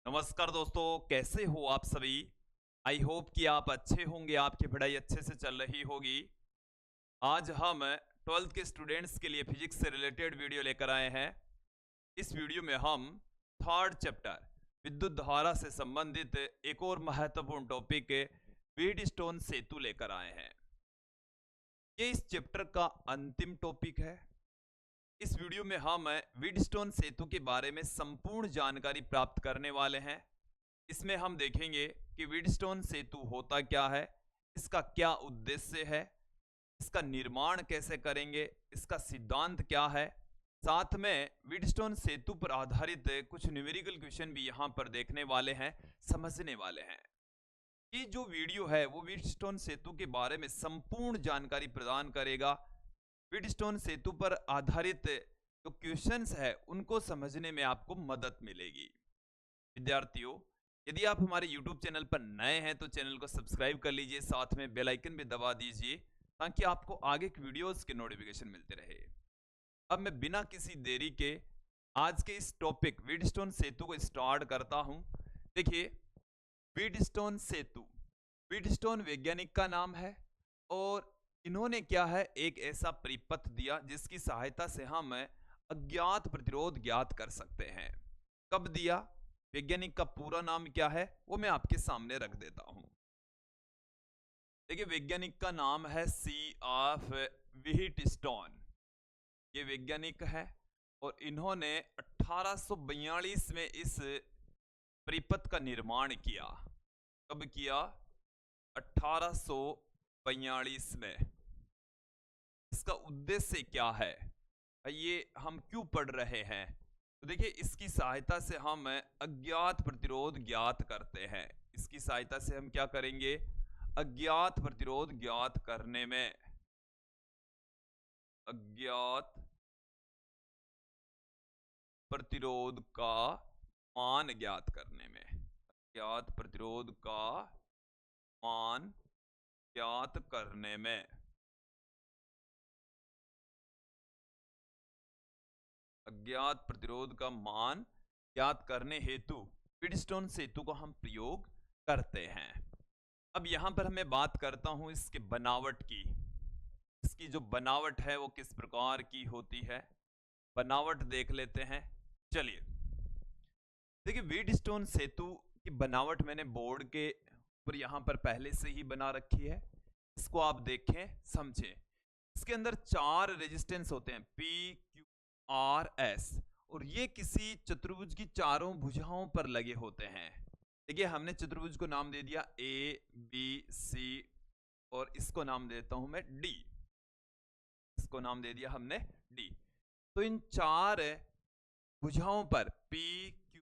नमस्कार दोस्तों, कैसे हो आप सभी। आई होप कि आप अच्छे होंगे, आपकी पढ़ाई अच्छे से चल रही होगी। आज हम 12th के स्टूडेंट्स के लिए फिजिक्स से रिलेटेड वीडियो लेकर आए हैं। इस वीडियो में हम थर्ड चैप्टर विद्युत धारा से संबंधित एक और महत्वपूर्ण टॉपिक व्हीटस्टोन सेतु लेकर आए हैं। ये इस चैप्टर का अंतिम टॉपिक है। इस वीडियो में हम व्हीटस्टोन सेतु के बारे में संपूर्ण जानकारी प्राप्त करने वाले हैं। इसमें हम देखेंगे कि व्हीटस्टोन सेतु होता क्या है, इसका क्या उद्देश्य है, इसका निर्माण कैसे करेंगे, इसका सिद्धांत क्या है। साथ में व्हीटस्टोन सेतु पर आधारित कुछ न्यूमेरिकल क्वेश्चन भी यहाँ पर देखने वाले हैं, समझने वाले हैं। ये जो वीडियो है वो व्हीटस्टोन सेतु के बारे में संपूर्ण जानकारी प्रदान करेगा। व्हीटस्टोन सेतु पर आधारित जो क्वेश्चंस है उनको समझने में आपको मदद मिलेगी। विद्यार्थियों, यदि आप हमारे YouTube चैनल पर नए हैं तो चैनल को सब्सक्राइब कर लीजिए, साथ में बेल आइकन भी दबा दीजिए ताकि आपको आगे की वीडियोस के नोटिफिकेशन मिलते रहे। अब मैं बिना किसी देरी के आज के इस टॉपिक व्हीटस्टोन सेतु को स्टार्ट करता हूं। देखिए, व्हीटस्टोन सेतु, व्हीटस्टोन वैज्ञानिक का नाम है और इन्होंने क्या है, एक ऐसा परिपथ दिया जिसकी सहायता से हम अज्ञात प्रतिरोध ज्ञात कर सकते हैं। कब दिया, वैज्ञानिक का पूरा नाम क्या है वो मैं आपके सामने रख देता हूं। देखिए, वैज्ञानिक का नाम है C.F. व्हीटस्टोन। ये वैज्ञानिक है और इन्होंने 1842 में इस परिपथ का निर्माण किया। कब किया? 1842 में। इसका उद्देश्य क्या है, ये हम क्यों पढ़ रहे हैं? तो देखिए, इसकी सहायता से हम अज्ञात प्रतिरोध ज्ञात करते हैं। इसकी सहायता से हम क्या करेंगे? अज्ञात प्रतिरोध ज्ञात करने में, अज्ञात प्रतिरोध का मान ज्ञात करने में, अज्ञात प्रतिरोध का मान ज्ञात करने में, अज्ञात प्रतिरोध का मान ज्ञात करने हेतु व्हीटस्टोन सेतु को हम प्रयोग करते हैं। अब यहां पर मैं बात करता हूं इसके बनावट की। इसकी जो बनावट है वो किस प्रकार की होती है, बनावट देख लेते हैं। चलिए, देखिए, व्हीटस्टोन सेतु की बनावट मैंने बोर्ड के ऊपर यहां पर पहले से ही बना रखी है। इसको आप देखें, समझें। इसके अंदर 4 रेजिस्टेंस होते हैं, P, Q, R, S, और ये किसी चतुर्भुज की चारों भुजाओं पर लगे होते हैं। देखिए, हमने चतुर्भुज को नाम दे दिया A, B, C और इसको नाम देता हूं मैं D। इसको नाम दे दिया हमने D। तो इन 4 भुजाओं पर P, Q,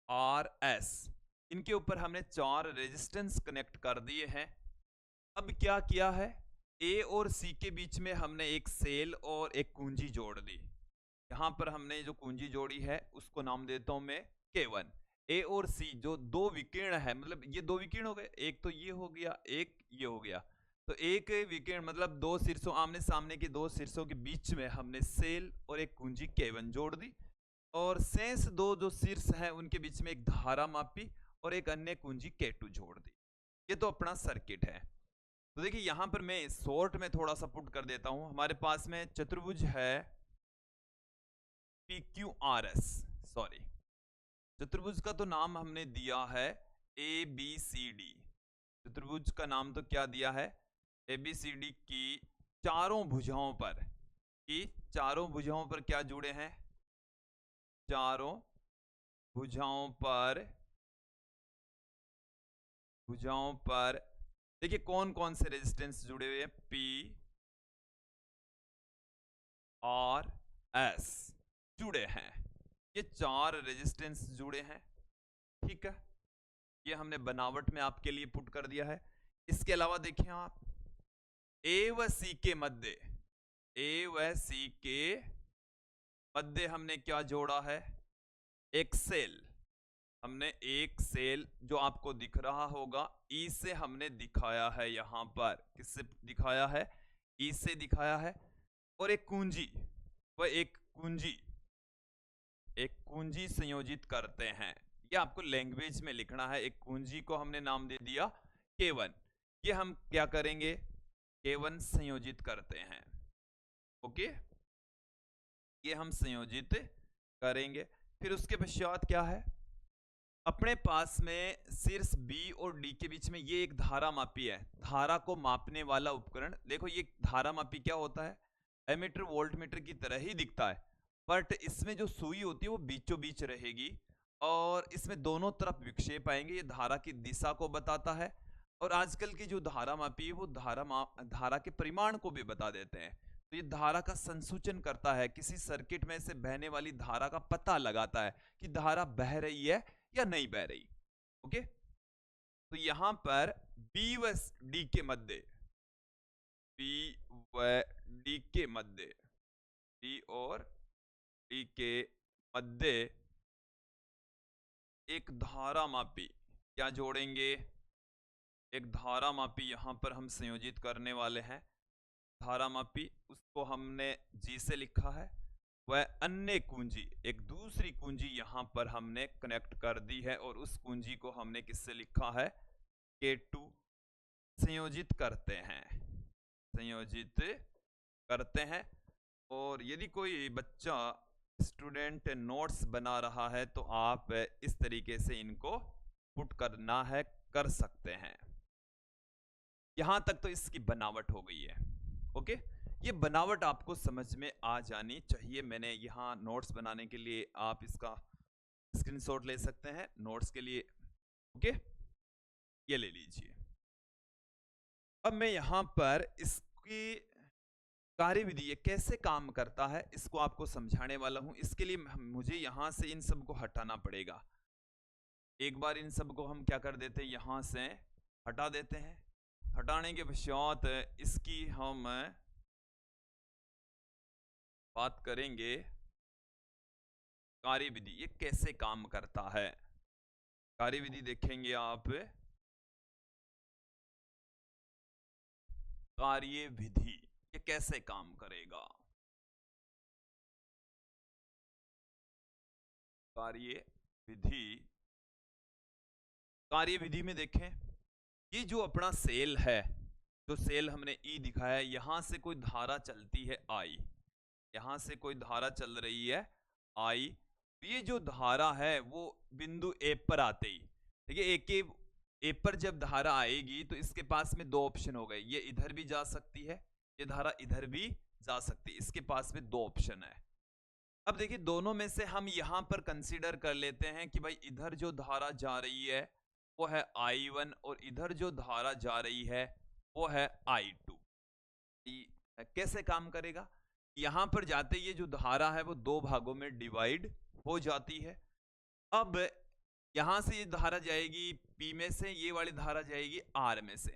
R, S, इनके ऊपर हमने 4 रेजिस्टेंस कनेक्ट कर दिए हैं। अब क्या किया है, A और C के बीच में हमने एक सेल और एक कुंजी जोड़ दी। यहां पर हमने जो कुंजी जोड़ी है उसको नाम देता हूं मैं K1। A और C जो दो विकिरण है, मतलब ये दो विकिरण हो गए, एक तो ये हो गया, एक ये हो गया। तो एक विकिरण मतलब दो शीर्षों, आमने सामने के दो शीर्षों के बीच में हमने सेल और एक कुंजी K1 जोड़ दी और शेष दो जो शीर्ष हैं उनके बीच में एक धारा मापी और एक अन्य कुंजी K2 जोड़ दी। ये तो अपना सर्किट है। तो देखिए, यहां पर मैं शॉर्ट में थोड़ा सा पुट कर देता हूं। हमारे पास में चतुर्भुज है PQRS, सॉरी, चतुर्भुज का तो नाम हमने दिया है ABCD। चतुर्भुज का नाम तो क्या दिया है, ABCD की चारों भुजाओं पर, की चारों भुजाओं पर क्या जुड़े हैं, चारों भुजाओं पर देखिए कौन कौन से रेजिस्टेंस जुड़े हुए हैं, P, R, S जुड़े हैं। ये 4 रेजिस्टेंस जुड़े हैं। ठीक है, ये हमने बनावट में आपके लिए पुट कर दिया है। इसके अलावा देखें आप, A व C के मध्य, A व C के मध्य हमने क्या जोड़ा है, एक सेल। हमने एक सेल जो आपको दिख रहा होगा, E से हमने दिखाया है, यहां पर किससे दिखाया है, E से दिखाया है। और एक कुंजी, वह एक कुंजी संयोजित करते हैं। ये आपको लैंग्वेज में लिखना है। एक कुंजी को हमने नाम दे दिया K1। ये हम क्या करेंगे, K1 संयोजित करते हैं। ओके, ये हम संयोजित करेंगे। फिर उसके पश्चात क्या है, अपने पास में शीर्ष B और D के बीच में ये एक धारा मापी है, धारा को मापने वाला उपकरण। देखो ये धारा मापी क्या होता है, एमीटर वोल्टमीटर की तरह ही दिखता है, बट इसमें जो सुई होती है वो बीचों बीच रहेगी और इसमें दोनों तरफ विक्षेप आएंगे। ये धारा की दिशा को बताता है और आजकल की जो धारा मापी है वो धारा के परिमाण को भी बता देते हैं। तो ये धारा का संसूचन करता है, किसी सर्किट में से बहने वाली धारा का पता लगाता है कि धारा बह रही है या नहीं बह रही। ओके, तो यहां पर B व D के मध्य, B व D के मध्य, B और D के मध्य एक धारा मापी क्या जोड़ेंगे, एक धारा मापी यहां पर हम संयोजित करने वाले हैं। धारा मापी उसको हमने G से लिखा है, वह अन्य कुंजी एक दूसरी कुंजी यहां पर हमने कनेक्ट कर दी है और उस कुंजी को हमने किससे लिखा है, K2। संयोजित करते हैं, संयोजित करते हैं। और यदि कोई बच्चा स्टूडेंट नोट्स बना रहा है तो आप इस तरीके से इनको पुट करना है, कर सकते हैं। यहां तक तो इसकी बनावट हो गई है। ओके, ये बनावट आपको समझ में आ जानी चाहिए। मैंने यहाँ नोट्स बनाने के लिए आप इसका स्क्रीनशॉट ले सकते हैं नोट्स के लिए। ओके, ये ले लीजिए। अब मैं यहाँ पर इसकी कार्यविधि ये कैसे काम करता है इसको आपको समझाने वाला हूं। इसके लिए मुझे यहां से इन सब को हटाना पड़ेगा। एक बार इन सब को हम क्या कर देते हैं, यहां से हटा देते हैं। हटाने के पश्चात इसकी हम बात करेंगे कार्यविधि, ये कैसे काम करता है। कार्यविधि देखेंगे आप, कार्यविधि ये कैसे काम करेगा। कार्यविधि, कार्यविधि में देखें, ये जो अपना सेल है, जो सेल हमने E दिखाया है, यहां से कोई धारा चलती है I, यहां से कोई धारा चल रही है I। ये जो धारा है वो बिंदु A पर आते ही, देखिए A पर जब धारा आएगी तो इसके पास में दो ऑप्शन हो गए, ये इधर भी जा सकती है, ये धारा इधर भी जा सकती है, इसके पास में दो ऑप्शन है। अब देखिए दोनों में से हम यहां पर कंसीडर कर लेते हैं कि भाई इधर जो धारा जा रही है वो है I1 और इधर जो धारा जा रही है वो है I2। कैसे काम करेगा, यहां पर जाते ये जो धारा है वो दो भागों में डिवाइड हो जाती है। अब यहां से ये धारा जाएगी P में से, ये वाली धारा जाएगी R में से।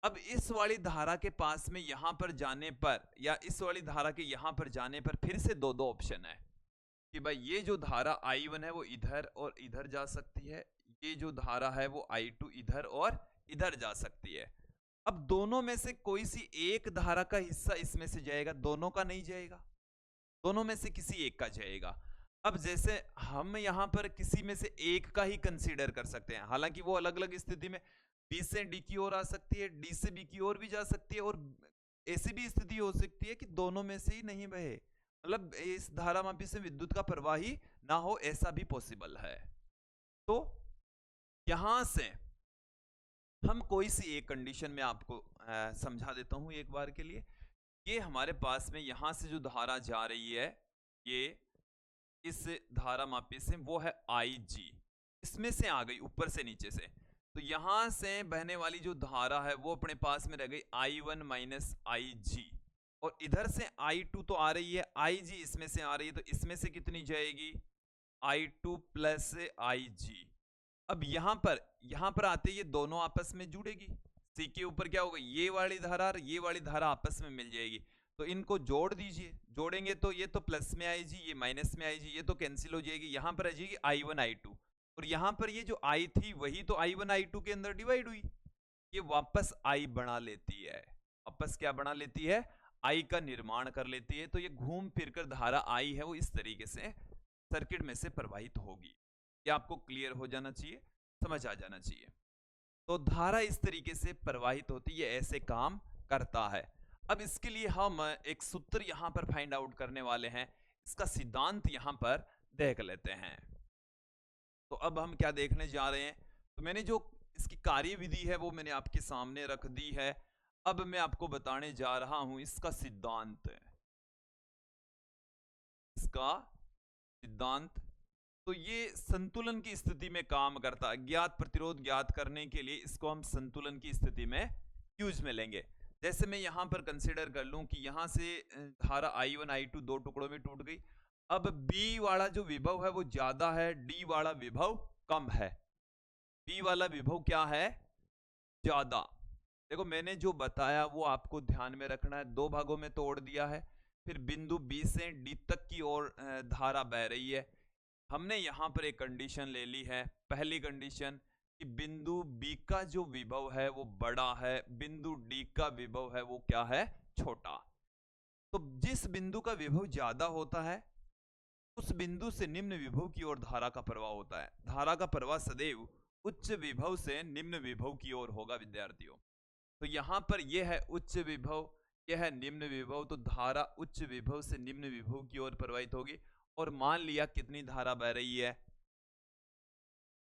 अब इस वाली धारा के पास में यहां पर जाने पर या इस वाली धारा के यहां पर जाने पर फिर से दो ऑप्शन है कि भाई ये जो धारा I1 है वो इधर और इधर जा सकती है, ये जो धारा है वो I2 इधर और इधर जा सकती है। अब दोनों में से कोई सी एक धारा का हिस्सा इसमें से जाएगा, दोनों का नहीं जाएगा, दोनों में से किसी एक का जाएगा। अब जैसे हम यहां पर किसी में से एक का ही कंसीडर कर सकते हैं, हालांकि वो अलग अलग स्थिति में B से D की ओर आ सकती है, D से B की ओर भी जा सकती है, और ऐसी भी स्थिति हो सकती है कि दोनों में से ही नहीं बहे, मतलब इस धारा मापी से विद्युत का प्रवाह ही ना हो, ऐसा भी पॉसिबल है। तो यहां से हम कोई सी एक कंडीशन में आपको समझा देता हूं एक बार के लिए। ये हमारे पास में यहां से जो धारा जा रही है ये इस धारा मापी से वो है IG, इसमें से आ गई ऊपर से नीचे से, तो यहां से बहने वाली जो धारा है वो अपने पास में रह गई I1 माइनस IG, और इधर से I2 तो आ रही है, IG इसमें से आ रही है, तो इसमें से कितनी जाएगी I2 प्लस IG। अब यहां पर आते ये दोनों आपस में जुड़ेगी, C के ऊपर क्या होगा, ये वाली धारा और ये वाली धारा आपस में मिल जाएगी, तो इनको जोड़ दीजिए। जोड़ेंगे तो ये तो प्लस में आएगी, ये माइनस में आएगी, ये तो कैंसिल हो जाएगी, यहां पर आ जाएगी I1 I2, और यहां पर ये जो I थी वही तो I1 I2 के अंदर डिवाइड हुई, ये वापस I बना लेती है, वापस क्या बना लेती है, I का निर्माण कर लेती है। तो ये घूम फिर कर धारा I है वो इस तरीके से सर्किट में से प्रवाहित होगी। ये आपको क्लियर हो जाना चाहिए, समझ आ जाना चाहिए। तो धारा इस तरीके से प्रवाहित होती है, ऐसे काम करता है। अब इसके लिए हम एक सूत्र यहां पर फाइंड आउट करने वाले हैं, इसका सिद्धांत यहां पर देख लेते हैं। तो अब हम क्या देखने जा रहे हैं, तो मैंने जो इसकी कार्यविधि है वो मैंने आपके सामने रख दी है। अब मैं आपको बताने जा रहा हूं इसका सिद्धांत, इसका सिद्धांत। तो ये संतुलन की स्थिति में काम करता है। ज्ञात प्रतिरोध ज्ञात करने के लिए इसको हम संतुलन की स्थिति में यूज में लेंगे। जैसे मैं यहां पर कंसीडर कर लूं कि यहां से धारा I1 I2 दो टुकड़ों में टूट गई। अब B वाला जो विभव है वो ज्यादा है, D वाला विभव कम है। B वाला विभव क्या है, ज्यादा। देखो मैंने जो बताया वो आपको ध्यान में रखना है। दो भागों में तोड़ दिया है, फिर बिंदु B से D तक की ओर धारा बह रही है। हमने यहां पर एक कंडीशन ले ली है। पहली कंडीशन कि बिंदु B का जो विभव है वो बड़ा है, बिंदु D का विभव है वो क्या है, छोटा। तो जिस बिंदु का विभव ज्यादा होता है उस बिंदु से निम्न विभव की ओर धारा का प्रवाह होता है। धारा का प्रवाह सदैव उच्च विभव से निम्न विभव की ओर होगा विद्यार्थियों। तो यहां पर यह है उच्च विभव, यह है निम्न विभव। तो धारा उच्च विभव से निम्न विभव की ओर प्रवाहित होगी। और मान लिया कितनी धारा बह रही है,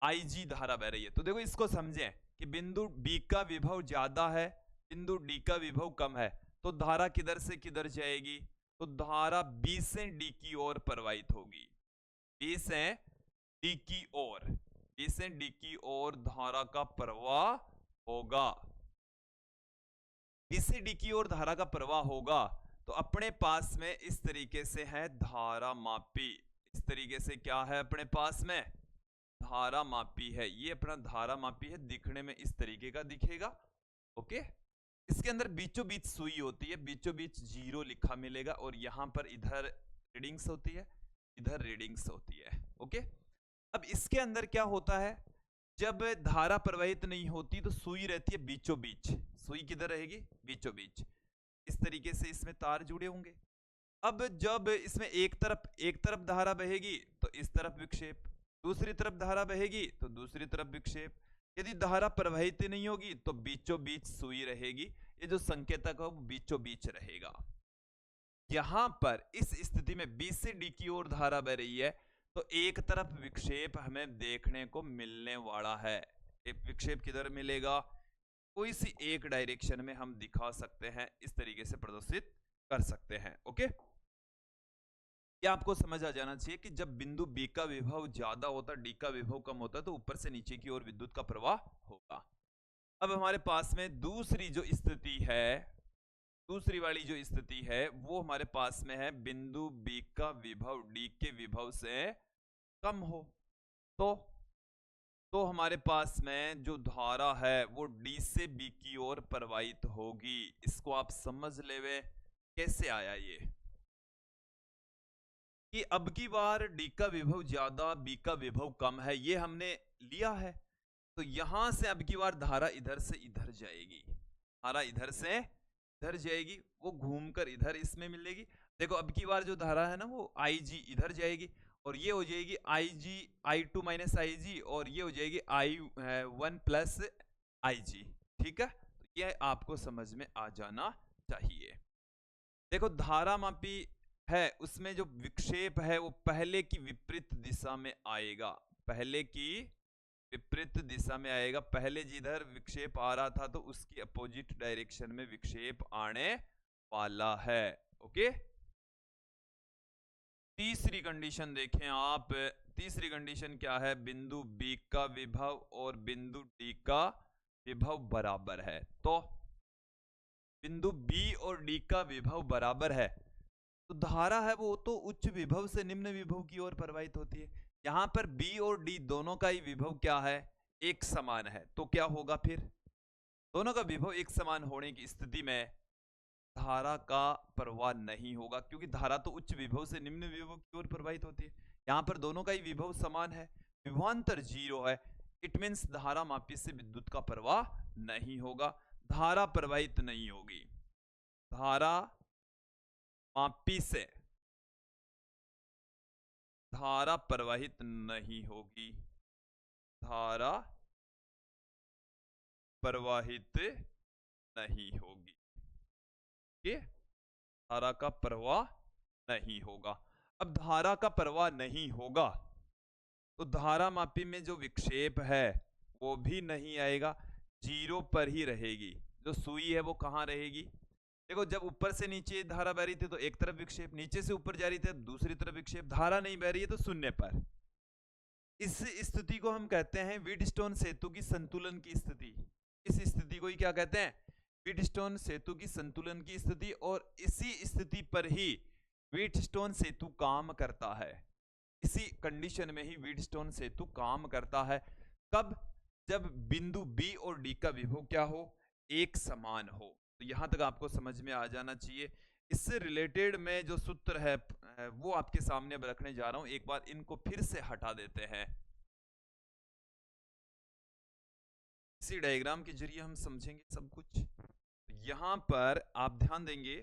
IG धारा बह रही है। तो देखो इसको समझें कि बिंदु B का विभव ज्यादा है, बिंदु D का विभव कम है। तो धारा किधर से किधर जाएगी, तो धारा B से D की ओर प्रवाहित होगी। B से D की ओर, B से D की ओर धारा का प्रवाह होगा। B से D की ओर धारा का प्रवाह होगा। तो अपने पास में इस तरीके से है धारा मापी। इस तरीके से क्या है अपने पास में, धारा मापी है। ये अपना धारा मापी है, दिखने में इस तरीके का दिखेगा। ओके, इसके अंदर बीचों बीच सुई होती है, बीचों बीच 0 लिखा मिलेगा। और यहां पर इधर रीडिंग्स होती है, इधर रीडिंग्स होती है। ओके, अब इसके अंदर क्या होता है, जब धारा प्रवाहित नहीं होती तो सुई रहती है बीचों बीच। सुई किधर रहेगी, बीचों बीच। इस तरीके से इसमें तार जुड़े होंगे। अब जब इसमें एक तरफ धारा बहेगी तो इस तरफ विक्षेप, दूसरी तरफ धारा बहेगी तो दूसरी तरफ विक्षेप। यदि धारा प्रवाहित नहीं होगी तो बीचों बीच सुई रहेगी। ये जो संकेतक है वो बीचों बीच रहेगा। यहां पर इस स्थिति में B से D की ओर धारा बह रही है तो एक तरफ विक्षेप हमें देखने को मिलने वाला है। एक विक्षेप किधर मिलेगा, कोई सी एक डायरेक्शन में हम दिखा सकते हैं, इस तरीके से प्रदर्शित कर सकते हैं। ओके, ये आपको समझ आ जाना चाहिए कि जब बिंदु B का विभव ज्यादा होता है, D का विभव कम होता है, तो ऊपर से नीचे की ओर विद्युत का प्रवाह होगा। अब हमारे पास में दूसरी जो स्थिति है, दूसरी वाली जो स्थिति है वो हमारे पास में है बिंदु B का विभव D के विभव से कम हो। तो हमारे पास में जो धारा है वो D से B की ओर प्रवाहित होगी। इसको आप समझ लेवे कैसे आया ये, कि अब की बार D का विभव ज्यादा B का विभव कम है, ये हमने लिया है। तो यहां से अब की बार धारा इधर से इधर जाएगी, धारा इधर से इधर जाएगी, वो घूमकर इधर इसमें मिलेगी। देखो अब की बार जो धारा है ना वो IG इधर जाएगी और ये हो जाएगी IG I2 माइनस IG और ये हो जाएगी I1 प्लस IG। ठीक है, तो ये आपको समझ में आ जाना चाहिए। देखो धारा मापी है, उसमें जो विक्षेप है वो पहले की विपरीत दिशा में आएगा, पहले की विपरीत दिशा में आएगा। पहले जिधर विक्षेप आ रहा था तो उसकी अपोजिट डायरेक्शन में विक्षेप आने वाला है। ओके, तीसरी कंडीशन देखें आप। तीसरी कंडीशन क्या है, बिंदु B का विभव और बिंदु D का विभव बराबर है। तो बिंदु B और D का विभव बराबर है तो धारा है वो तो उच्च विभव से निम्न विभव की ओर प्रवाहित होती है। यहां पर B और D दोनों का ही विभव क्या है, एक समान है। तो क्या होगा फिर, दोनों का विभव एक समान होने की स्थिति में धारा का प्रवाह नहीं होगा, क्योंकि धारा तो उच्च विभव से निम्न विभव की ओर प्रवाहित होती है। यहां पर दोनों का ही विभव समान है, विभवांतर 0 है। इट मीन्स धारा मापी से विद्युत का प्रवाह नहीं होगा, धारा प्रवाहित नहीं होगी। धारा मापी से धारा प्रवाहित नहीं होगी, धारा प्रवाहित नहीं होगी, ये धारा का प्रवाह नहीं होगा। अब धारा का प्रवाह नहीं होगा तो धारा मापी में जो विक्षेप है वो भी नहीं आएगा, जीरो पर ही रहेगी। जो सुई है वो कहाँ रहेगी? देखो, जब ऊपर से नीचे धारा बह रही थी तो एक तरफ विक्षेप, नीचे से ऊपर जा रही थी दूसरी तरफ विक्षेप, धारा नहीं बह रही है तो शून्य पर। इस स्थिति को हम कहते हैं व्हीटस्टोन सेतु की संतुलन की स्थिति। इस स्थिति को ही क्या कहते हैं? व्हीटस्टोन सेतु की संतुलन की स्थिति। और इसी स्थिति पर ही व्हीटस्टोन सेतु काम करता है। इसी कंडीशन में ही व्हीटस्टोन सेतु काम करता है। कब? जब बिंदु बी और डी का विभव क्या हो? एक समान हो। तो यहां तक आपको समझ में आ जाना चाहिए। इससे रिलेटेड में जो सूत्र है वो आपके सामने रखने जा रहा हूं। एक बार इनको फिर से हटा देते हैं, इसी डायग्राम के जरिए हम समझेंगे सब कुछ। यहां पर आप ध्यान देंगे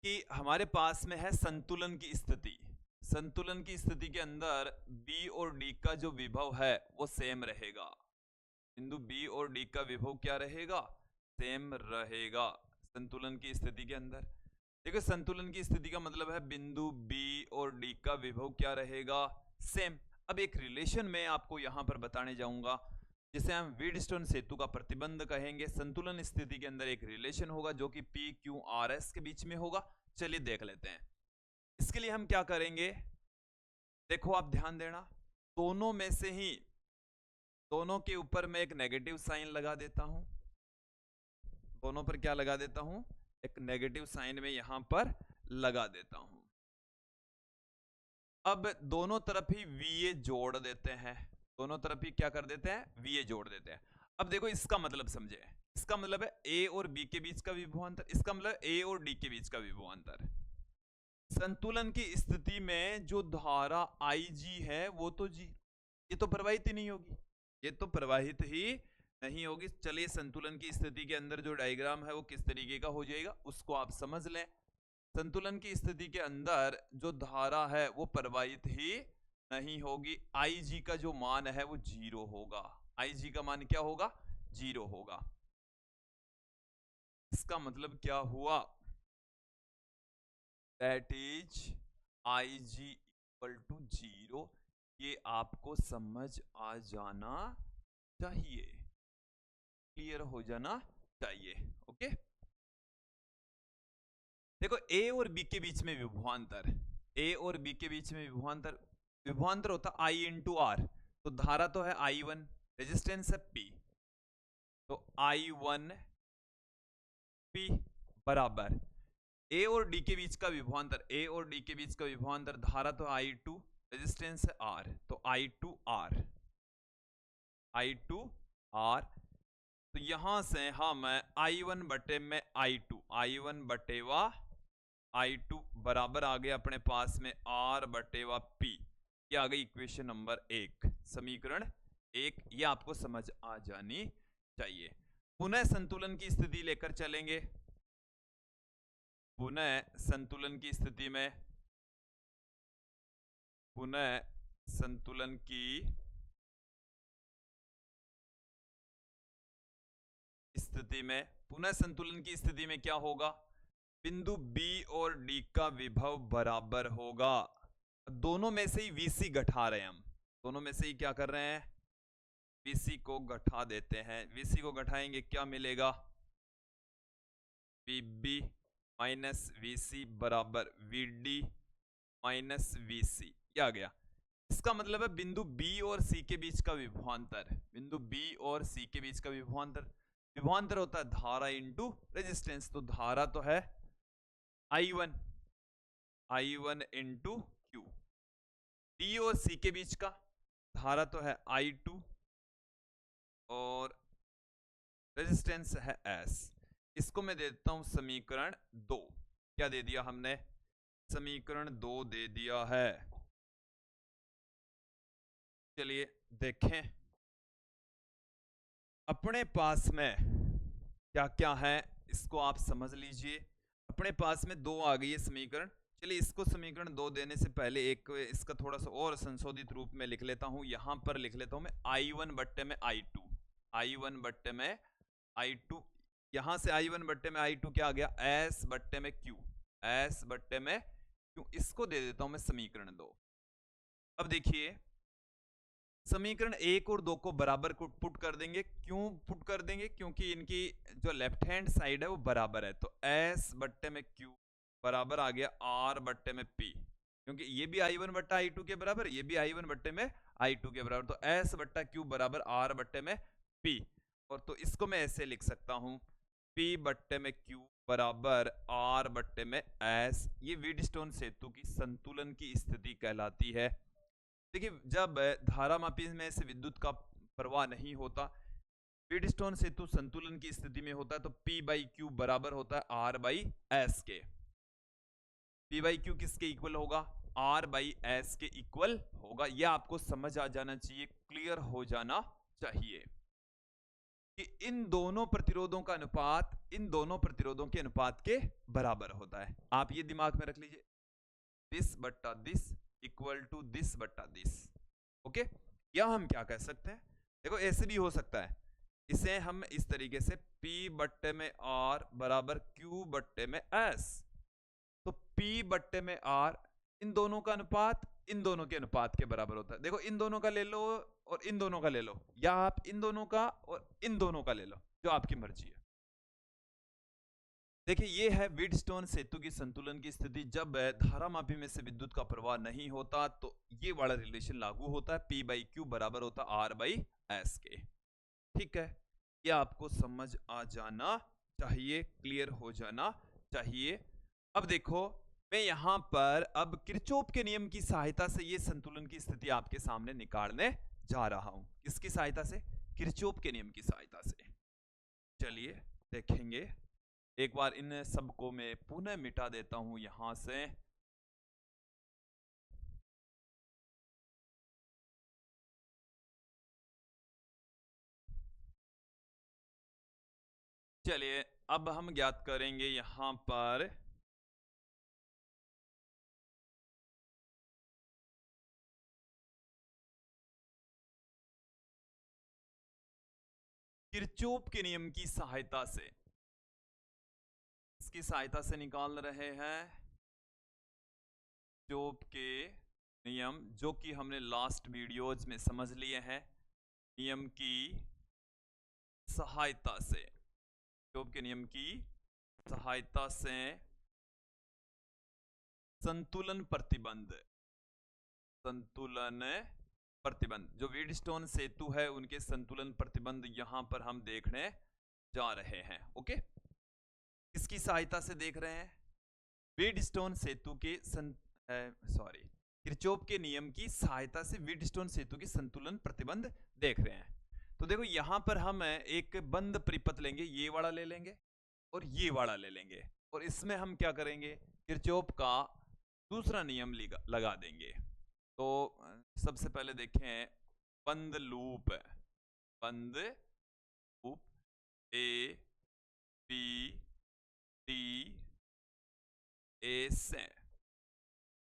कि हमारे पास में है संतुलन की स्थिति। संतुलन की स्थिति के अंदर बी और डी का जो विभव है वो सेम रहेगा। बिंदु बी और डी का विभव क्या रहेगा? सेम रहेगा संतुलन की स्थिति के अंदर। देखो, संतुलन की स्थिति का मतलब है बिंदु बी और डी का विभव क्या रहेगा? सेम। अब एक रिलेशन में आपको यहां पर बताने जाऊंगा जिसे हम व्हीटस्टोन सेतु का प्रतिबंध कहेंगे। संतुलन स्थिति के अंदर एक रिलेशन होगा जो कि पी क्यू आर एस के बीच में होगा। चलिए देख लेते हैं। इसके लिए हम क्या करेंगे, देखो आप ध्यान देना, दोनों में से ही दोनों के ऊपर मैं एक नेगेटिव साइन लगा देता हूं। दोनों पर क्या लगा देता हूं? एक नेगेटिव साइन में यहां पर लगा देता हूं। अब दोनों तरफ ही VA जोड़ देते हैं। दोनों तरफ ही क्या कर देते हैं? VA जोड़ देते हैं। अब देखो, इसका मतलब समझे। इसका मतलब है A और B के बीच का विभवांतर। इसका मतलब A और D के बीच का विभवांतर। संतुलन की स्थिति में जो धारा IG है वो तो जी, ये तो प्रवाहित ही नहीं होगी, ये तो प्रवाहित ही नहीं होगी। चलिए, संतुलन की स्थिति के अंदर जो डायग्राम है वो किस तरीके का हो जाएगा उसको आप समझ लें। संतुलन की स्थिति के अंदर जो धारा है वो प्रवाहित ही नहीं होगी। IG का जो मान है वो जीरो होगा। IG का मान क्या होगा? जीरो होगा। इसका मतलब क्या हुआ? That is IG equal to zero. ये आपको समझ आ जाना चाहिए, क्लियर हो जाना चाहिए। ओके, देखो, A और B के बीच में विभवांतर, A और B के बीच में विभवांतर, विभवांतर होता I इंटू आर। तो धारा तो है I1, रेजिस्टेंस है P, तो I1 P बराबर A और D के बीच का विभवांतर, A और D के बीच का विभवांतर, धारा तो I2, रेजिस्टेंस है R, तो I2R, I2R। तो यहां से हम I1 बटे में I2, I1 बटे वा I2 बराबर आ गया अपने पास में R बटे वा P। ये आ गई इक्वेशन नंबर 1, समीकरण 1। ये आपको समझ आ जानी चाहिए। पुनः संतुलन की स्थिति लेकर चलेंगे। पुनः संतुलन की स्थिति में, पुनः संतुलन की स्थिति में, पुनः संतुलन की स्थिति में क्या होगा? बिंदु B और D का विभव बराबर होगा। दोनों में से ही VC घटा रहे हैं हम, दोनों में से ही क्या कर रहे हैं? VC को घटा देते हैं। VC को घटाएंगे क्या मिलेगा? VB माइनस VC बराबर VD माइनस VC। ये आ गया। इसका मतलब है बिंदु B और C के बीच का विभवांतर, बिंदु B और C के बीच का विभवांतर, विभवांतर होता है धारा इंटू रेजिस्टेंस। तो धारा तो है I1, I1 into Q। D और C के बीच का धारा तो है I2 और रेजिस्टेंस है S। इसको मैं देता हूं समीकरण 2। क्या दे दिया हमने? समीकरण 2 दे दिया है। चलिए देखें अपने पास में क्या क्या है, इसको आप समझ लीजिए। अपने पास में 2 आ गई है समीकरण। चलिए इसको समीकरण 2 देने से पहले एक इसका थोड़ा सा और संशोधित रूप में लिख लेता हूं। यहां पर लिख लेता हूं मैं I1 बट्टे में I2, I1 बट्टे में I2, यहां से I1 बट्टे में I2 क्या आ गया, S बट्टे में Q, S बट्टे में Q। इसको दे देता हूं मैं समीकरण 2। अब देखिए समीकरण 1 और 2 को बराबर पुट कर देंगे। क्यों पुट कर देंगे, क्योंकि इनकी जो लेफ्ट हैंड साइड है वो बराबर है। तो S बट्टे में Q बराबर आ गया R बट्टे में P, क्योंकि ये भी I1 बट्टा I2 के बराबर, ये भी I1 बट्टे में I2 के बराबर। तो S बट्टा Q बराबर R बट्टे में P। और तो इसको मैं ऐसे लिख सकता हूं, P बट्टे में Q बराबर R बट्टे में S। ये व्हीटस्टोन सेतु की संतुलन की स्थिति कहलाती है। देखिए जब धारामापी में से विद्युत का प्रवाह नहीं होता, व्हीटस्टोन सेतु संतुलन की स्थिति में होता है, तो P बाई क्यू बराबर होता है R बाई एस के। P बाई क्यू किसके इक्वल होगा, R बाई एस के इक्वल होगा। यह आपको समझ आ जाना चाहिए, क्लियर हो जाना चाहिए कि इन दोनों प्रतिरोधों का अनुपात इन दोनों प्रतिरोधों के अनुपात के बराबर होता है। आप ये दिमाग में रख लीजिए, दिस बट्टा दिस इक्वल टू दिस बट्टा दिस। ओके, या हम क्या कह सकते हैं, देखो ऐसे भी हो सकता है, इसे हम इस तरीके से P बट्टे में R बराबर Q बट्टे में S। तो P बट्टे में R, इन दोनों का अनुपात इन दोनों के अनुपात के बराबर होता है। देखो इन दोनों का ले लो और इन दोनों का ले लो, या आप इन दोनों का और इन दोनों का ले लो, जो आपकी मर्जी है। देखिए ये है व्हीटस्टोन सेतु की संतुलन की स्थिति। जब धारामापी में से विद्युत का प्रवाह नहीं होता तो ये वाला रिलेशन लागू होता है, P बाई क्यू बराबर होता है R बाई एस के। ठीक है, ये आपको समझ आ जाना चाहिए, क्लियर हो जाना चाहिए। अब देखो मैं यहां पर अब किरचॉफ के नियम की सहायता से ये संतुलन की स्थिति आपके सामने निकालने जा रहा हूं। किसकी सहायता से, किरचॉफ के नियम की सहायता से। चलिए देखेंगे, एक बार इन सबको मैं पुनः मिटा देता हूं यहां से। चलिए अब हम ज्ञात करेंगे यहां पर किरचॉफ के नियम की सहायता से। इसकी सहायता से निकाल रहे हैं किरचॉफ के नियम, जो कि हमने लास्ट वीडियोज में समझ लिए हैं। नियम की सहायता से, किरचॉफ के नियम की सहायता से संतुलन प्रतिबंध, संतुलन प्रतिबंध, जो व्हीटस्टोन सेतु है उनके संतुलन प्रतिबंध यहां पर हम देखने जा रहे हैं। ओके, किसकी सहायता से देख रहे हैं, व्हीटस्टोन सेतु के किरचॉफ के नियम की सहायता से व्हीटस्टोन सेतु की संतुलन प्रतिबंध देख रहे हैं। तो देखो यहां पर हम एक बंद परिपथ लेंगे, ये वाला ले लेंगे और ये वाला ले लेंगे, और इसमें हम क्या करेंगे, किरचॉफ का दूसरा नियम लगा देंगे। तो सबसे पहले देखें बंद लूप, बंद loop A B D A से,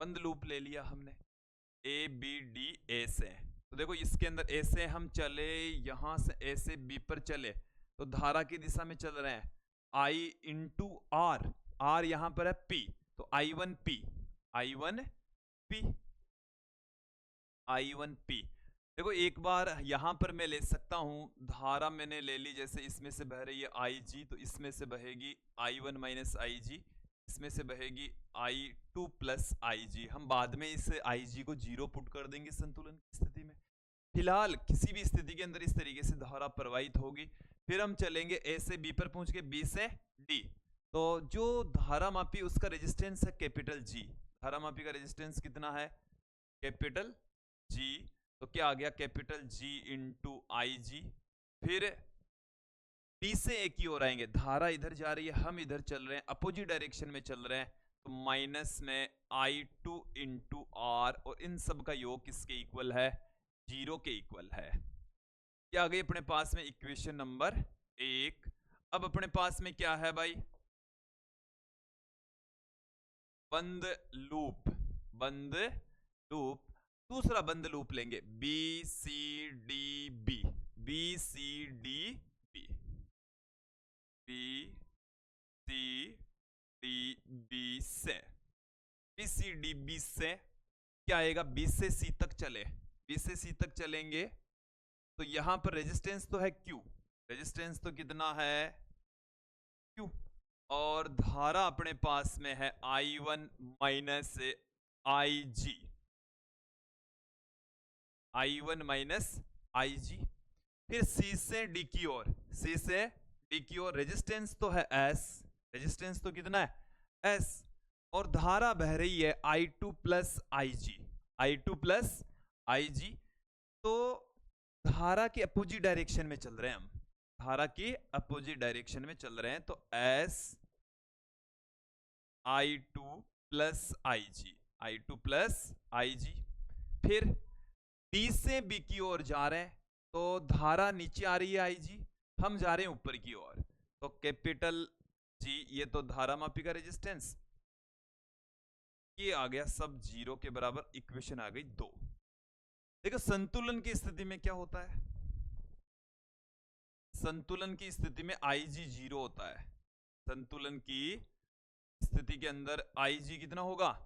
बंद लूप ले लिया हमने ए बी डी ए से। तो देखो इसके अंदर ए से हम चले, यहां से ए से बी पर चले तो धारा की दिशा में चल रहे हैं, I इंटू आर, आर यहां पर है P, तो I1P, I1P, I1P। देखो एक बार यहां पर मैं ले सकता हूं, धारा मैंने ले ली, जैसे इसमें से बह रही है IG, तो इसमें से बहेगी I1 माइनस IG, इसमें से बहेगी I2 प्लस IG। हम बाद में इस IG को जीरो पुट कर देंगे संतुलन की स्थिति में। फिलहाल किसी भी स्थिति के अंदर इस तरीके से धारा प्रवाहित होगी। फिर हम चलेंगे A से B पर पहुंच के B से D। तो जो धारा मापी उसका रेजिस्टेंस है कैपिटल G, धारा मापी का रेजिस्टेंस कितना है, कैपिटल G। तो क्या आ गया, कैपिटल G इंटू IG। फिर B से A की ओर आएंगे, धारा इधर जा रही है, हम इधर चल रहे हैं, अपोजिट डायरेक्शन में चल रहे हैं, तो माइनस में I2 इंटू R, और इन सब का योग किसके इक्वल है, 0 के इक्वल है। क्या आ गई अपने पास में इक्वेशन नंबर 1। अब अपने पास में क्या है भाई, बंद लूप, बंद लूप, दूसरा बंद लूप लेंगे B C D B, B C D B, B C D B से, बी सी डी बी से क्या आएगा, बी से सी तक चले, बी से सी तक चलेंगे तो यहां पर रेजिस्टेंस तो है Q, रेजिस्टेंस तो कितना है Q, और धारा अपने पास में है I1 minus IG, I1 minus IG। फिर C से D की ओर, C से D की ओर रेजिस्टेंस तो है S, रेजिस्टेंस तो कितना है S, और धारा बह रही है I2 plus IG, I2 plus IG। तो धारा के अपोजिट डायरेक्शन में चल रहे हैं हम, धारा की अपोजिट डायरेक्शन में चल रहे हैं, तो S I2 plus IG, I2 plus IG। फिर B से B की ओर जा रहे हैं तो धारा नीचे आ रही है IG, हम जा रहे हैं ऊपर की ओर, तो कैपिटल G, ये तो धारा मापी का रेजिस्टेंस, ये आ गया सब जीरो के बराबर, इक्वेशन आ गई 2। देखो संतुलन की स्थिति में क्या होता है, संतुलन की स्थिति में IG 0 होता है, संतुलन की स्थिति के अंदर IG कितना होगा,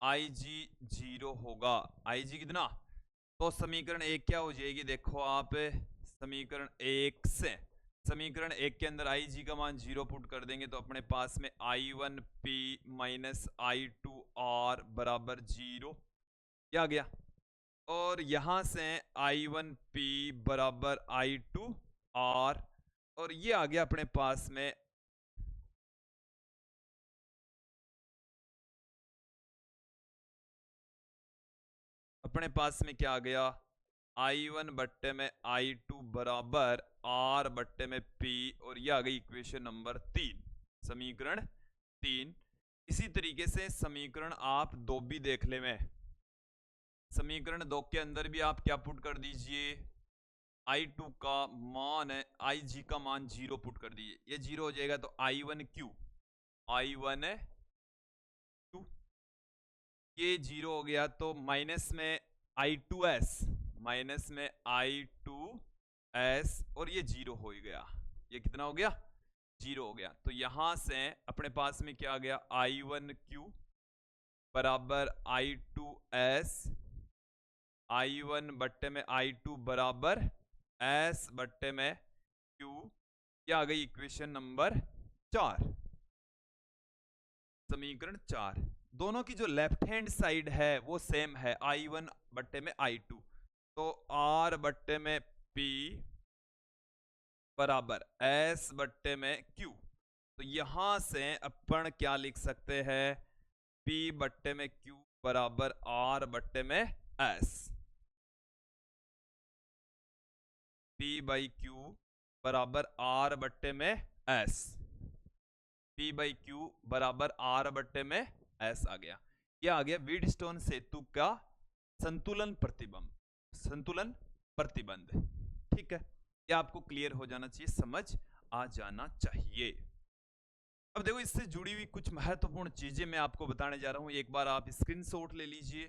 IG 0 होगा, IG कितना, तो समीकरण 1 क्या हो जाएगी, देखो आप समीकरण 1 से, समीकरण 1 के अंदर IG का मान 0 पुट कर देंगे तो अपने पास में I1P माइनस I2R बराबर 0, क्या आ गया, और यहां से I1P बराबर I2R, और ये आ गया अपने पास में क्या आ गया, I1 बट्टे में I2 बराबर R बट्टे में P, और ये आ गई इक्वेशन नंबर 3, समीकरण 3। इसी तरीके से समीकरण आप 2 भी देख ले, में समीकरण 2 के अंदर भी आप क्या पुट कर दीजिए, I2 का मान है, IG का मान 0 पुट कर दीजिए, ये 0 हो जाएगा तो I1Q, I1Q ये 0 हो गया, तो माइनस में I2S, माइनस में I2S, और ये 0 हो गया, ये कितना हो गया, 0 हो गया। तो यहां से अपने पास में क्या आ गया, I1Q बराबर I2S, I1 बट्टे में I2 बराबर S बट्टे में Q, क्या आ गई इक्वेशन नंबर 4, समीकरण 4। दोनों की जो लेफ्ट हैंड साइड है वो सेम है, I1 बट्टे में I2, तो R बट्टे में P बराबर S बट्टे में Q, तो यहां से अपन क्या लिख सकते हैं, P बट्टे में Q बराबर R बट्टे में S, P बाई Q बराबर R बट्टे में S, P बाई Q बराबर R बट्टे में S आ गया। यह आ गया व्हीटस्टोन सेतु का संतुलन प्रतिबंध, संतुलन प्रतिबंध, ठीक है, यह आपको क्लियर हो जाना चाहिए, समझ आ जाना चाहिए। अब देखो इससे जुड़ी हुई कुछ महत्वपूर्ण चीजें मैं आपको बताने जा रहा हूं, एक बार आप स्क्रीनशॉट ले लीजिए,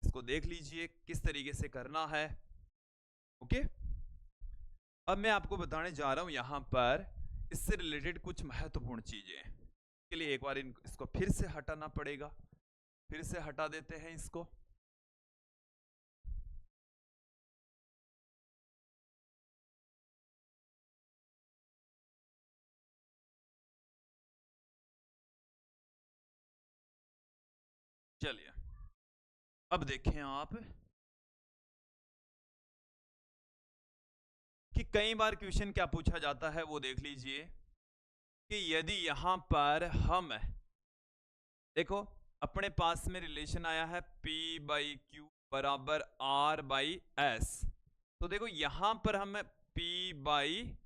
इसको देख लीजिए किस तरीके से करना है, ओके। अब मैं आपको बताने जा रहा हूं यहां पर इससे रिलेटेड कुछ महत्वपूर्ण चीजें, के लिए एक बार इसको फिर से हटाना पड़ेगा, फिर से हटा देते हैं इसको। चलिए अब देखें आप कि कई बार क्वेश्चन क्या पूछा जाता है वो देख लीजिए, कि यदि यहां पर हम देखो अपने पास में रिलेशन आया है P बाई Q बराबर R बाई S, तो देखो यहां पर हम P बाई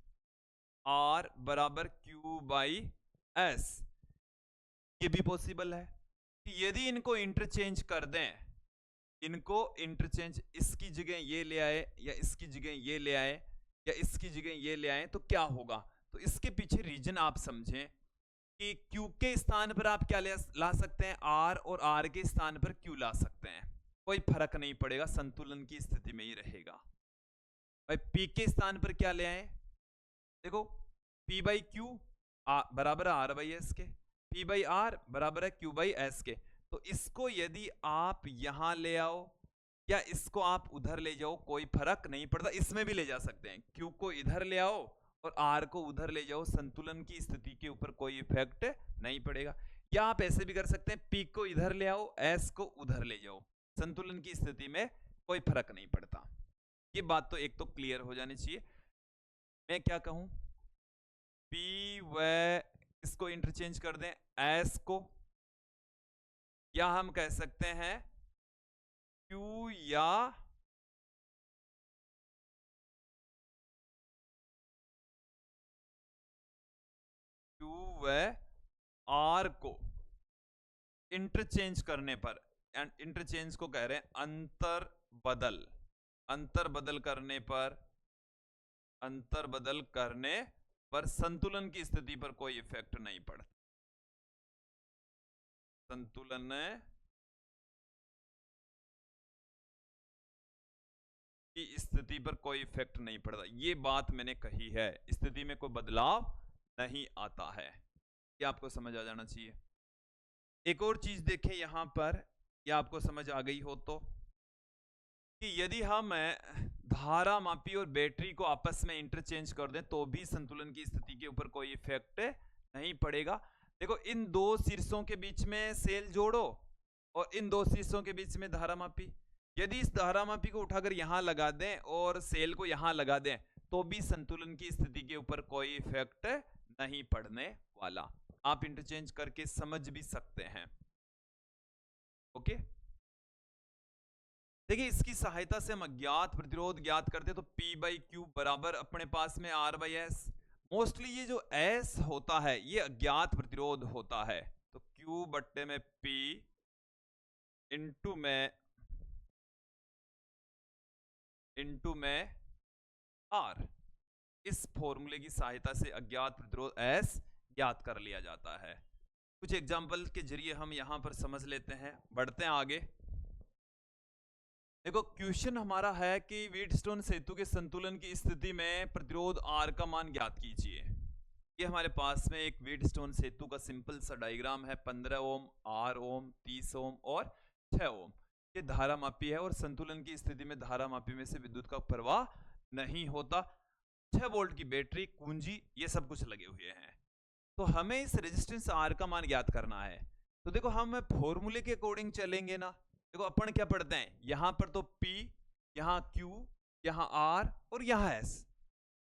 R बराबर Q बाई S, ये भी पॉसिबल है कि यदि इनको इंटरचेंज कर दें, इनको इंटरचेंज इसकी जगह ये ले आए या इसकी जगह ये ले आए या इसकी जगह ये ले आए, तो क्या होगा, तो इसके पीछे रीजन आप समझें कि Q के स्थान पर आप क्या ला सकते हैं, R, और R के स्थान पर Q ला सकते हैं, कोई फर्क नहीं पड़ेगा, संतुलन की स्थिति में ही रहेगा। भाई P के स्थान पर क्या ले आए, देखो P बाई Q बराबर है R बाई S के, P बाई R बराबर है Q बाई S के। तो इसको यदि आप यहां ले आओ या इसको आप उधर ले जाओ, कोई फर्क नहीं पड़ता, इसमें भी ले जा सकते हैं। Q को इधर ले आओ और R को उधर ले जाओ, संतुलन की स्थिति के ऊपर कोई इफेक्ट नहीं पड़ेगा। या आप ऐसे भी कर सकते हैं, P को इधर ले आओ, S को उधर ले जाओ, संतुलन की स्थिति में कोई फर्क नहीं पड़ता। ये बात तो एक तो क्लियर हो जानी चाहिए। मैं क्या कहूं, P व इसको इंटरचेंज कर दें, S को, या हम कह सकते हैं Q या Q व R को इंटरचेंज करने पर, एंड इंटरचेंज को कह रहे हैं अंतर बदल, अंतर बदल करने पर संतुलन की स्थिति पर कोई इफेक्ट नहीं पड़ता, संतुलन की स्थिति पर कोई इफेक्ट नहीं पड़ता। ये बात मैंने कही है, स्थिति में कोई बदलाव नहीं आता है, ये आपको समझ आ जाना चाहिए। एक और चीज देखें यहां पर, या आपको समझ आ गई हो तो, कि यदि हम धारा मापी और बैटरी को आपस में इंटरचेंज कर दें तो भी संतुलन की स्थिति के ऊपर कोई इफेक्ट नहीं पड़ेगा। देखो इन दो शीर्षों के बीच में सेल जोड़ो और इन दो शीर्षों के बीच में धारा मापी, यदि इस धारा मापी को उठाकर यहां लगा दें और सेल को यहां लगा दें तो भी संतुलन की स्थिति के ऊपर कोई इफेक्ट नहीं पड़ने वाला। आप इंटरचेंज करके समझ भी सकते हैं। ओके, देखिए इसकी सहायता से हम अज्ञात प्रतिरोध ज्ञात करते तो P बाई क्यू बराबर अपने पास में R बाई एस। मोस्टली ये जो S होता है ये अज्ञात प्रतिरोध होता है, तो Q बट्टे में P इंटू में R, इस फॉर्मूले की सहायता से अज्ञात प्रतिरोध S ज्ञात कर लिया जाता है। कुछ एग्जाम्पल के जरिए हम यहां पर समझ लेते हैं, बढ़ते हैं आगे। देखो क्वेश्चन हमारा है कि व्हीटस्टोन सेतु के संतुलन की स्थिति में प्रतिरोध R का मान ज्ञात कीजिए। ये हमारे पास में एक व्हीटस्टोन सेतु का सिंपल सा डायग्राम है, 15 ओम, 8 ओम, 30 ओम और 6 ओम। ये धारा मापी है और संतुलन की स्थिति में धारा मापी में से विद्युत का प्रवाह नहीं होता। 6 वोल्ट की बैटरी, कुंजी, ये सब कुछ लगे हुए हैं। तो हमें इस रेजिस्टेंस R का मान ज्ञात करना है। तो देखो हम फॉर्मूले के अकॉर्डिंग चलेंगे ना। देखो अपन क्या पढ़ते हैं, यहां पर तो P, यहां Q, यहां R और यहां S,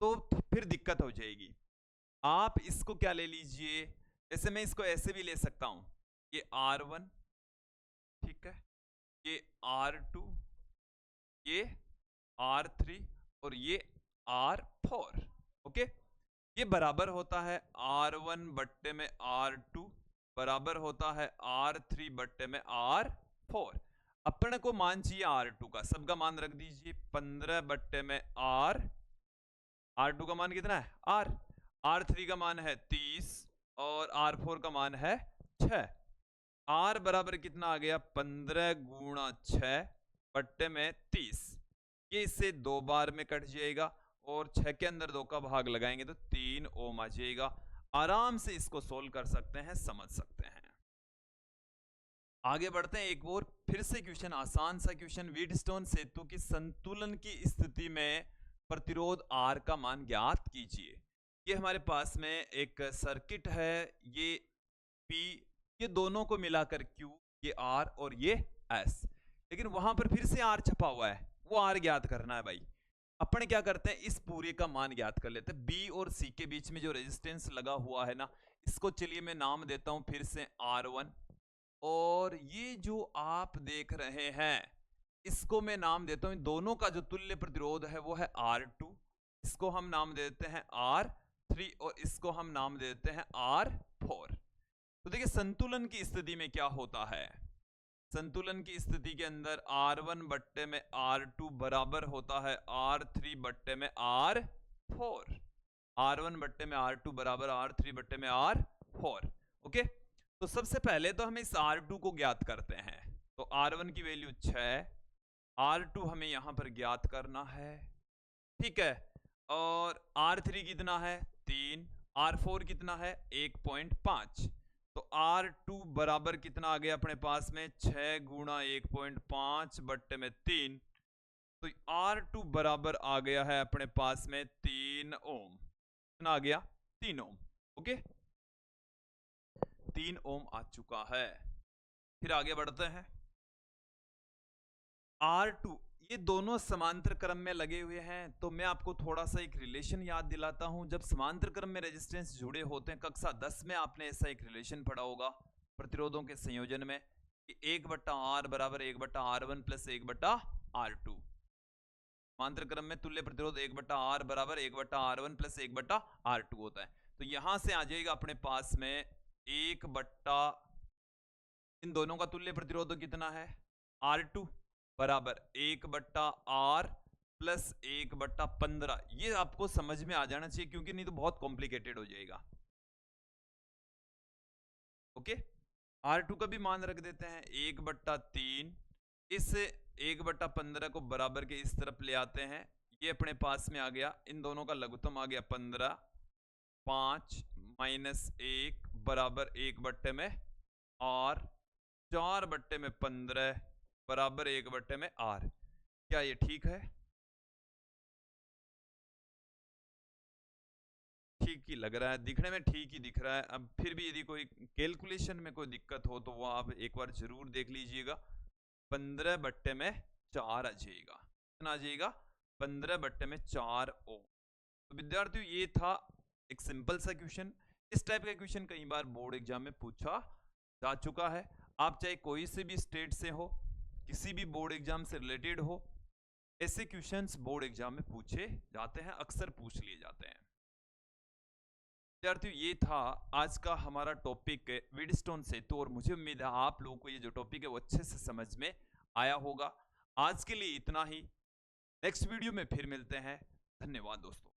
तो फिर दिक्कत हो जाएगी। आप इसको क्या ले लीजिए, जैसे मैं इसको ऐसे भी ले सकता हूं, ये R1, ठीक है, ये R2, ये R3 और ये R4। ओके, ये बराबर होता है R1 बट्टे में R2 बराबर होता है R3 बट्टे में R4। अपने को मान चाहिए R2 का, सबका मान रख दीजिए 15 बट्टे में R2 का मान कितना है R, R3 का मान है 30 और R4 का मान है 6। R बराबर कितना आ गया, 15 गुणा 6 बट्टे में 30। ये इससे 2 बार में कट जाएगा और 6 के अंदर 2 का भाग लगाएंगे तो 3 ओम आ जाएगा। आराम से इसको सोल्व कर सकते हैं, समझ सकते हैं। आगे बढ़ते हैं, एक और फिर से क्वेश्चन, आसान सा क्वेश्चन। व्हीटस्टोन सेतु की संतुलन की स्थिति में प्रतिरोध R का मान ज्ञात कीजिए। ये हमारे पास में एक सर्किट है, ये P, ये दोनों को मिलाकर Q, ये R और ये S, लेकिन वहां पर फिर से R छपा हुआ है, वो R ज्ञात करना है भाई। अपन क्या करते हैं, इस पूरे का मान ज्ञात कर लेते हैं। B और C के बीच में जो रेजिस्टेंस लगा हुआ है ना, इसको चलिए मैं नाम देता हूं फिर से R1, और ये जो आप देख रहे हैं इसको मैं नाम देता हूं, दोनों का जो तुल्य प्रतिरोध है वो है R2, इसको हम नाम देते हैं R3 और इसको हम नाम देते हैं R4। तो देखिए संतुलन की स्थिति में क्या होता है, संतुलन की स्थिति के अंदर R1 बट्टे में R2 बराबर होता है R3 बट्टे में R4, R1 बट्टे में R2 बराबर R3 बट्टे में R4। ओके, तो सबसे पहले तो हम इस R2 को ज्ञात करते हैं। तो R1 की वैल्यू 6, R2 हमें यहां पर ज्ञात करना है, ठीक है। और R3 कितना है 3, R4 कितना है 1.5। तो R2 बराबर कितना आ गया अपने पास में 6 गुणा 1.5 बट्टे में 3। तो R2 बराबर आ गया है अपने पास में 3 ओम। कितना आ गया 3 ओम। ओके, 3 ओम आ चुका है। फिर आगे बढ़ते हैं। R2 ये दोनों समांतर क्रम में लगे हुए हैं। तो मैं आपको थोड़ा सा एक रिलेशन याद दिलाता हूं। जब समांतर क्रम में रेजिस्टेंस जुड़े होते हैं, कक्षा 10 में आपने ऐसा एक रिलेशन पढ़ा होगा प्रतिरोधों के संयोजन में कि 1/R बराबर 1/R1 प्लस 1/R2। समांतर क्रम में तुल्य प्रतिरोध 1/R बराबर 1/R1 प्लस 1/R2 होता है। तो यहां से आ जाएगा अपने पास में 1/, इन दोनों का तुल्य प्रतिरोध कितना है R2 बराबर 1/R प्लस 1/15। ये आपको समझ में आ जाना चाहिए, क्योंकि नहीं तो बहुत कॉम्प्लिकेटेड हो जाएगा। ओके, R2 का भी मान रख देते हैं 1/3। इस 1/15 को बराबर के इस तरफ ले आते हैं, ये अपने पास में आ गया, इन दोनों का लघुत्तम आ गया 15, 5 माइनस 1 बराबर 1 बट्टे में R, 4 बट्टे में 15 बराबर 1 बट्टे में R। क्या ये ठीक है? ठीक ही लग रहा है, दिखने में ठीक ही दिख रहा है। अब फिर भी यदि कोई कैलकुलेशन में कोई दिक्कत हो तो वो आप एक बार जरूर देख लीजिएगा। 15 बट्टे में 4 आ जाएगा। कितना आ जाएगा 15 बट्टे में 4 ओम। तो विद्यार्थियों ये था एक सिंपल सा क्वेश्चन। इस टाइप का क्वेश्चन कई बार बोर्ड एग्जाम में पूछा जा चुका है। आप चाहे कोई से भी स्टेट से हो, किसी भी बोर्ड एग्जाम से रिलेटेड हो, ऐसे क्वेश्चंस बोर्ड एग्जाम में पूछे जाते हैं, अक्सर पूछ लिए जाते हैं। विद्यार्थियों ये था आज का हमारा टॉपिक वीडस्टोन सेतु, और मुझे उम्मीद है आप लोगों को ये जो टॉपिक है वो अच्छे से समझ में आया होगा। आज के लिए इतना ही, नेक्स्ट वीडियो में फिर मिलते हैं। धन्यवाद दोस्तों।